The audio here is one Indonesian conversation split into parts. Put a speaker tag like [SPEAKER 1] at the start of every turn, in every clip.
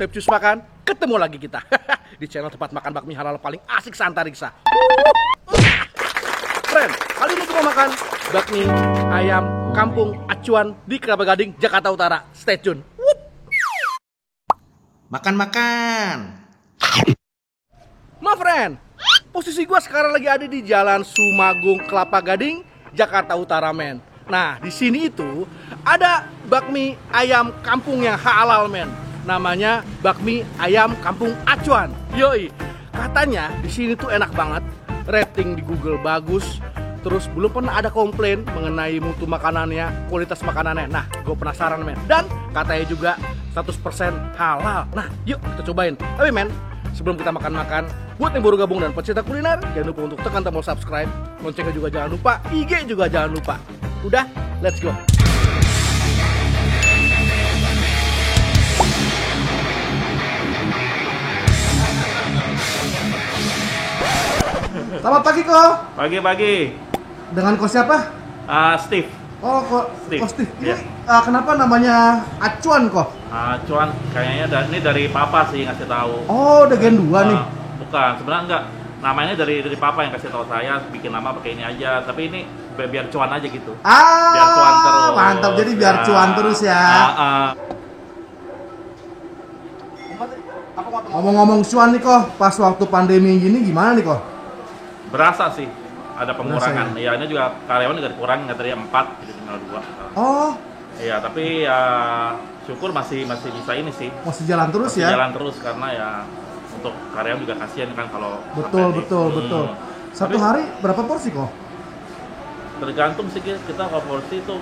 [SPEAKER 1] Saya Cus Makan, ketemu lagi kita di channel tempat makan bakmi halal paling asik se-Antariksa. Friend, kali ini kita makan bakmi ayam kampung acuan di Kelapa Gading, Jakarta Utara. Stay tune.
[SPEAKER 2] Makan.
[SPEAKER 1] My friend, posisi gua sekarang lagi ada di Jalan Sumagung, Kelapa Gading, Jakarta Utara, men. Nah, di sini itu ada bakmi ayam kampung yang halal, men. Namanya bakmi ayam kampung acuan. Yoi. Katanya di sini tuh enak banget. Rating di Google bagus. Terus belum pernah ada komplain mengenai mutu makanannya, kualitas makanannya. Nah, gue penasaran, men. Dan katanya juga 100% halal. Nah, yuk kita cobain. Tapi, men, sebelum kita makan-makan, buat yang baru gabung dan pecinta kuliner, jangan lupa untuk tekan tombol subscribe. Loncengnya juga jangan lupa, IG juga jangan lupa. Udah, let's go.
[SPEAKER 2] Selamat pagi, Ko.
[SPEAKER 3] Pagi.
[SPEAKER 2] Dengan Ko siapa?
[SPEAKER 3] Steve.
[SPEAKER 2] Oh, Ko
[SPEAKER 3] Steve.
[SPEAKER 2] Steve.
[SPEAKER 3] Iya.
[SPEAKER 2] Kenapa namanya acuan, Ko?
[SPEAKER 3] Cuan kayaknya ini dari papa sih ngasih tahu.
[SPEAKER 2] Oh, udah gen 2 nih.
[SPEAKER 3] Bukan, sebenarnya enggak. Namanya dari papa yang kasih tahu saya bikin nama pakai ini aja. Tapi ini biar cuan aja gitu. Biar cuan terus.
[SPEAKER 2] Mantap. Jadi biar cuan terus ya. Ngomong-ngomong cuan nih, Ko, pas waktu pandemi gini gimana nih, Ko?
[SPEAKER 3] Berasa sih ada pengurangan. Iya, ini juga karyawan juga dikurangin dari 4 jadi tinggal 2.
[SPEAKER 2] Oh,
[SPEAKER 3] Iya, tapi ya syukur masih bisa ini sih.
[SPEAKER 2] masih jalan terus
[SPEAKER 3] Masih
[SPEAKER 2] ya?
[SPEAKER 3] jalan terus karena ya untuk karyawan juga kasihan kan kalau
[SPEAKER 2] Betul. Satu
[SPEAKER 3] Tapi
[SPEAKER 2] hari berapa porsi, Ko?
[SPEAKER 3] tergantung sih kita kalau porsi itu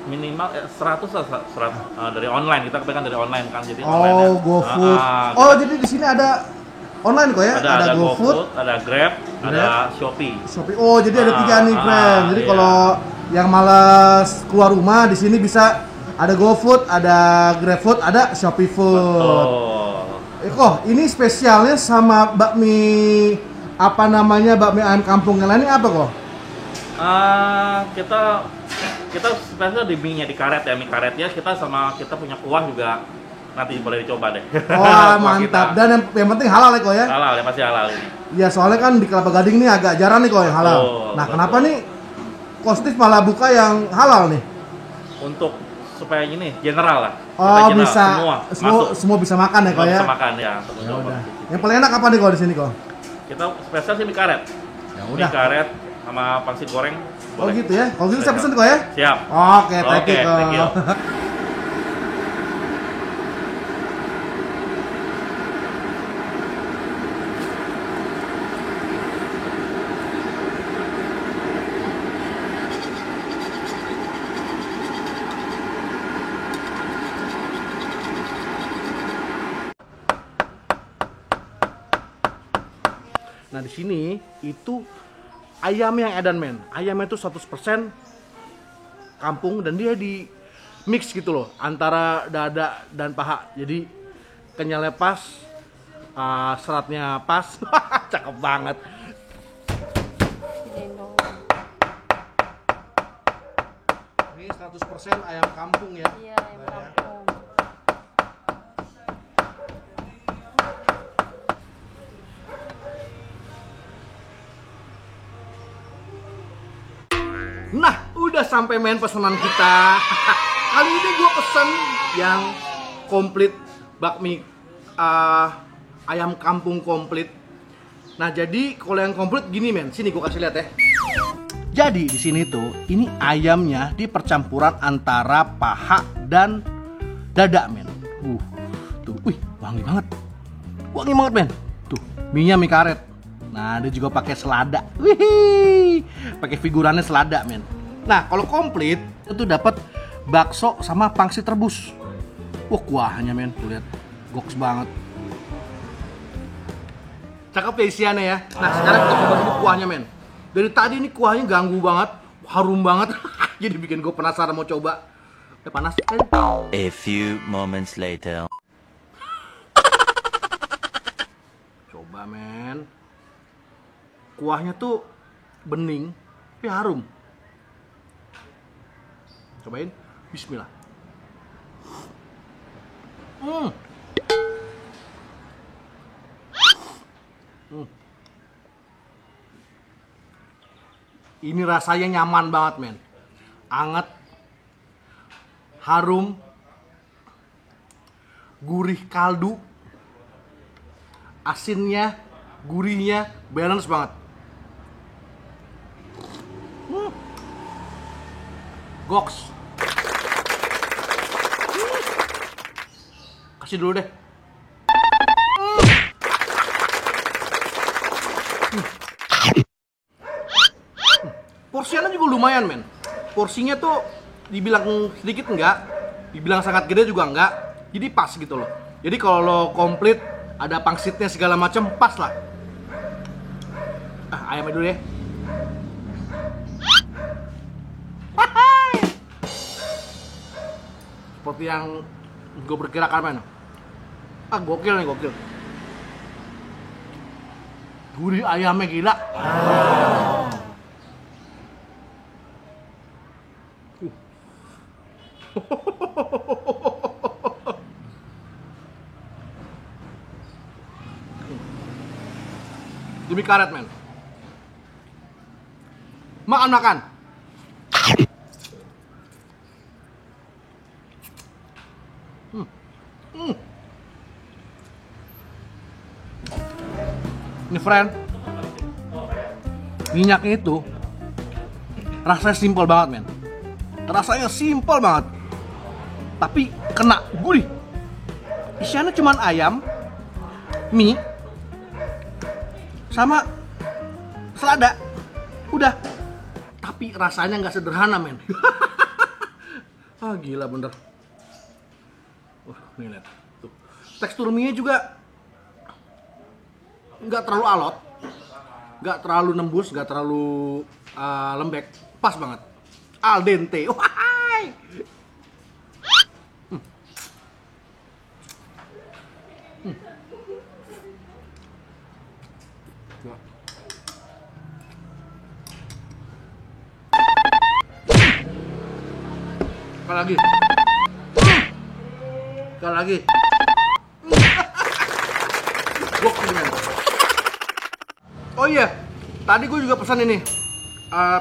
[SPEAKER 3] minimal 100 lah 100 dari online, kita kebanyakan dari online kan, jadi online
[SPEAKER 2] Oh, GoFood. Oh, jadi di sini ada online, Ko ya?
[SPEAKER 3] ada GoFood, ada Grab, ada Shopee.
[SPEAKER 2] Oh, jadi ada 3 nih, friend. Jadi
[SPEAKER 3] iya.
[SPEAKER 2] kalau yang malas keluar rumah di sini bisa ada GoFood, ada GrabFood, ada Shopee Food.
[SPEAKER 3] Betul.
[SPEAKER 2] Kok ini spesialnya sama bakmi apa namanya, bakmi ayam kampung yang lain ini apa, kok?
[SPEAKER 3] Kita spesial di mie-nya, di karet ya, mie karetnya kita punya kuah juga nanti boleh dicoba deh.
[SPEAKER 2] Wah, mantap. Dan yang penting halal ya, kok ya?
[SPEAKER 3] Halal ya, pasti halal ini.
[SPEAKER 2] Ya, soalnya kan di Kelapa Gading nih agak jarang nih, kok, yang halal. Nah,
[SPEAKER 3] betul.
[SPEAKER 2] kenapa nih Kostif malah buka yang halal nih?
[SPEAKER 3] Untuk supaya ini general lah.
[SPEAKER 2] Oh,
[SPEAKER 3] Kita general,
[SPEAKER 2] bisa semua bisa makan ya, kok
[SPEAKER 3] Semua
[SPEAKER 2] ya?
[SPEAKER 3] bisa makan ya.
[SPEAKER 2] Ya udah. Yang paling enak apa nih, kok, di sini, kok?
[SPEAKER 3] Kita spesial sih mie karet.
[SPEAKER 2] Ya
[SPEAKER 3] Mie
[SPEAKER 2] udah.
[SPEAKER 3] karet sama pangsit goreng.
[SPEAKER 2] Oh,
[SPEAKER 3] Boleh.
[SPEAKER 2] gitu ya? Kalau gitu saya pesen, kok ya?
[SPEAKER 3] Siap.
[SPEAKER 2] Oke, thank you,
[SPEAKER 3] thank you.
[SPEAKER 2] kok.
[SPEAKER 1] Nah, di sini itu ayam yang edan, men. Ayamnya itu 100% kampung dan dia di mix gitu loh antara dada dan paha. Jadi kenyalnya pas, seratnya pas. Cakep banget. Ini 100% ayam kampung ya.
[SPEAKER 4] Iya, ayam kampung.
[SPEAKER 1] Nah, udah sampai, main pesanan kita. Kali ini gue pesen yang komplit, bakmi ayam kampung komplit. Nah, jadi kalau yang komplit gini, men. Sini gue kasih lihat ya. Jadi di sini tuh ini ayamnya di percampuran antara paha dan dada, men. Tuh, wih, wangi banget. Wangi banget, men. Tuh, mie-nya mie karet. Nah, dia juga pakai selada. Wih, pakai figurannya selada, men. Nah, kalau komplit itu dapat bakso sama pangsit rebus. Wah, kuahnya, men. Tuh lihat, goks banget. Cakep ya isiannya ya. Nah, sekarang kita coba dulu kuahnya, men. Dari tadi ini kuahnya ganggu banget, harum banget. Jadi bikin gue penasaran mau coba. Panas kan?
[SPEAKER 5] A few moments later.
[SPEAKER 1] Coba, men. Kuahnya tuh bening tapi harum. Cobain. Bismillah. Hmm. Hmm. Ini rasanya nyaman banget, men. Anget, harum, gurih kaldu, asinnya, gurihnya balance banget. Goks. Kasih dulu deh. Porsinya juga lumayan, men. Porsinya tuh dibilang sedikit enggak, dibilang sangat gede juga enggak. Jadi pas gitu loh. Jadi kalau lo komplit, ada pangsitnya segala macam, pas lah. Ayamnya dulu ya. Seperti yang gue perkirakan, men. Gokil nih, gokil. Gurih ayamnya gila. Demi karet, men. Makan. Ini friend, minyaknya itu rasanya simpel banget, men. Rasanya simpel banget, tapi kena gurih. Isiannya cuman ayam, mie, sama selada. Udah. Tapi rasanya nggak sederhana, men. Gila bener. Wah, nih lihat. Tuh. Tekstur mie juga nggak terlalu alot, nggak terlalu nembus, nggak terlalu lembek. Pas banget. Al dente. Wahai. Sekali lagi. Gokil, men. Oh iya, tadi gue juga pesan ini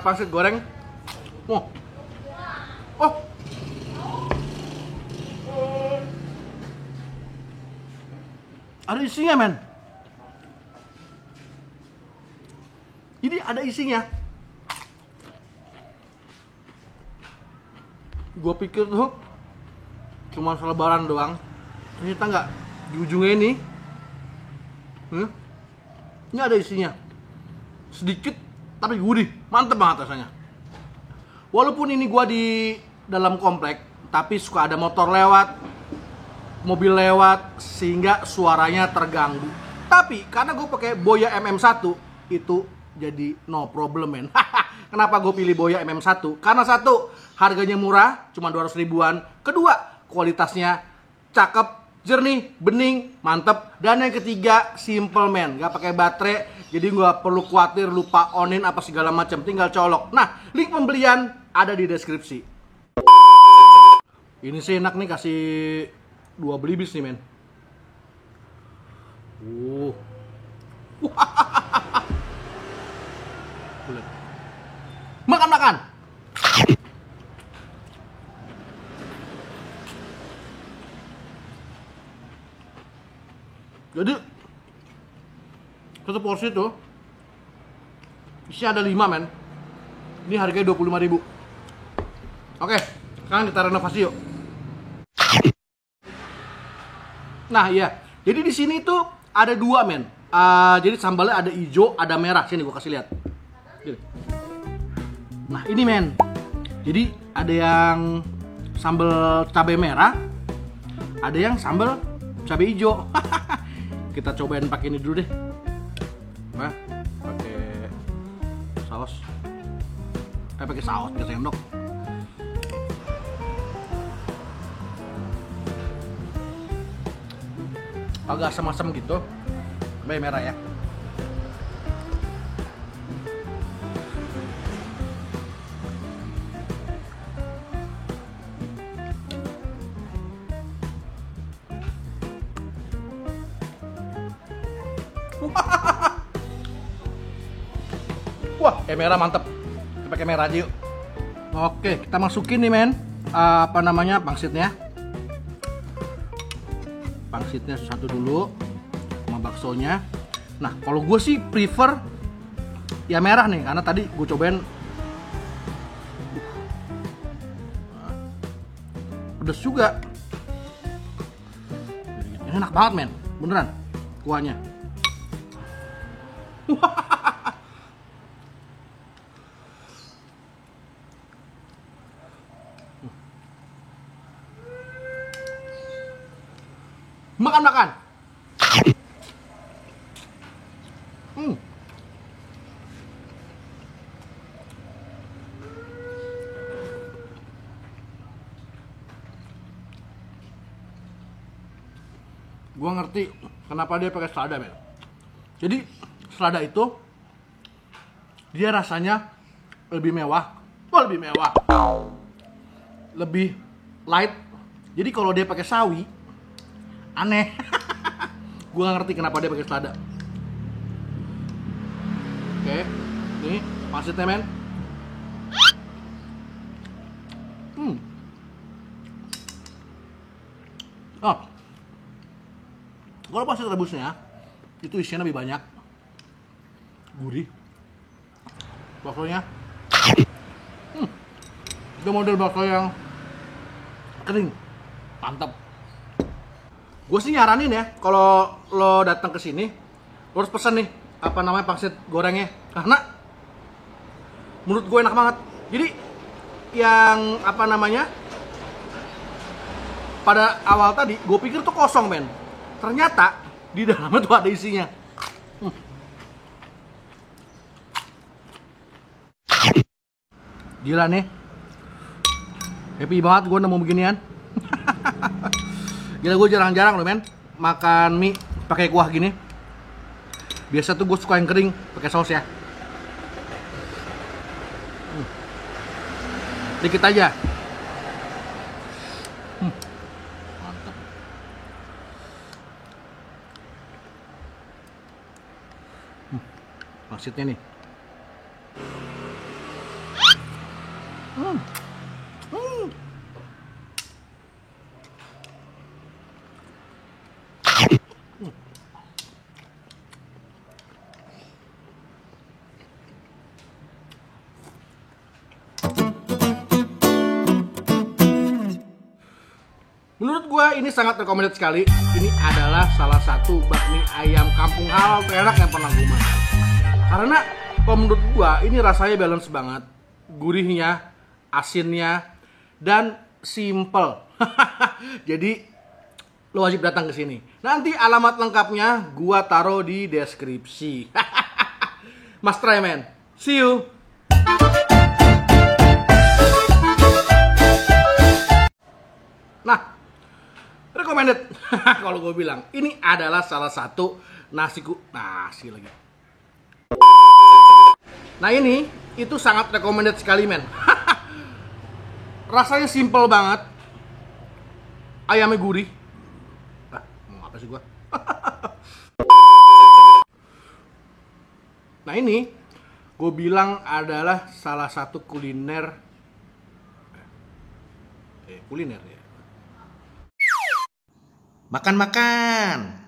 [SPEAKER 1] pangsit goreng. Oh, ada isinya, men. Jadi ada isinya. Gue pikir tuh cuma selebaran doang, ternyata nggak. Di ujungnya ini ada isinya. Sedikit tapi gurih, mantep banget rasanya. Walaupun ini gua di dalam komplek, tapi suka ada motor lewat, mobil lewat, sehingga suaranya terganggu. Tapi karena gue pakai Boya MM1, itu jadi no problem, men. Kenapa gue pilih Boya MM1? Karena satu, harganya murah, cuma 200 ribuan. Kedua, kualitasnya cakep, jernih, bening, mantep. Dan yang ketiga, simple, men. Gak pakai baterai, jadi nggak perlu khawatir lupa onin apa segala macam, tinggal colok. Nah, link pembelian ada di deskripsi. Ini sih enak nih, kasih 2 belibis nih, men. Makan. Jadi satu porsi tuh isinya ada 5, men. Ini harganya 25.000. Oke, sekarang kita renovasi yuk. Nah, iya. Jadi di sini tuh ada 2, men. Jadi sambalnya ada hijau, ada merah. Sini gua kasih lihat. Gini. Nah, ini, men. Jadi ada yang sambal cabai merah, ada yang sambal cabai hijau. Kita cobain pakai ini dulu deh. Nah, pakai saus. Pakai saus, pakai sendok. Agak asam-asam gitu. Cabai merah ya. Wah, kamera mantep. Kita pakai kamera aja yuk. Oke, kita masukin nih men. Apa namanya, pangsitnya. Pangsitnya satu dulu sama baksonya. Nah, kalau gue sih prefer ya merah nih, karena tadi gue cobain pedes juga. Enak banget men, beneran kuahnya. Makan. Gua ngerti kenapa dia pakai selada, men. Jadi selada itu dia rasanya lebih mewah, lebih light. Jadi kalau dia pakai sawi, aneh. Gua nggak ngerti kenapa dia pakai selada. Oke, nih pangsitnya, men. Oh, kalau pangsit rebusnya itu isinya lebih banyak, gurih. Baksonya, itu model bakso yang kering, mantap. Gue sih nyaranin ya, kalau lo datang ke sini, lo harus pesen nih apa namanya pangsit gorengnya, karena menurut gue enak banget. Jadi yang apa namanya, pada awal tadi gue pikir tuh kosong, men. Ternyata di dalamnya tuh ada isinya. Gila nih, happy banget gue nemu beginian. Gila, gue jarang-jarang loh men makan mie pakai kuah gini. Biasa tuh gue suka yang kering pakai saus ya. Dikit aja. Mantap. Pangsitnya nih. Menurut gue ini sangat recommended sekali. Ini adalah salah satu bakmi ayam kampung halal terenak yang pernah gue makan. Karena kalau menurut gue ini rasanya balance banget. Gurihnya, asinnya, dan simple. Jadi lo wajib datang ke sini. Nanti alamat lengkapnya gue taruh di deskripsi. Mas try man. See you. Nah, recommended. Kalau gue bilang ini adalah salah satu nasi lagi. Nah ini itu sangat recommended sekali men. Rasanya simple banget, ayamnya gurih. Mau apa sih gue? Nah ini gue bilang adalah salah satu kuliner ya. Makan.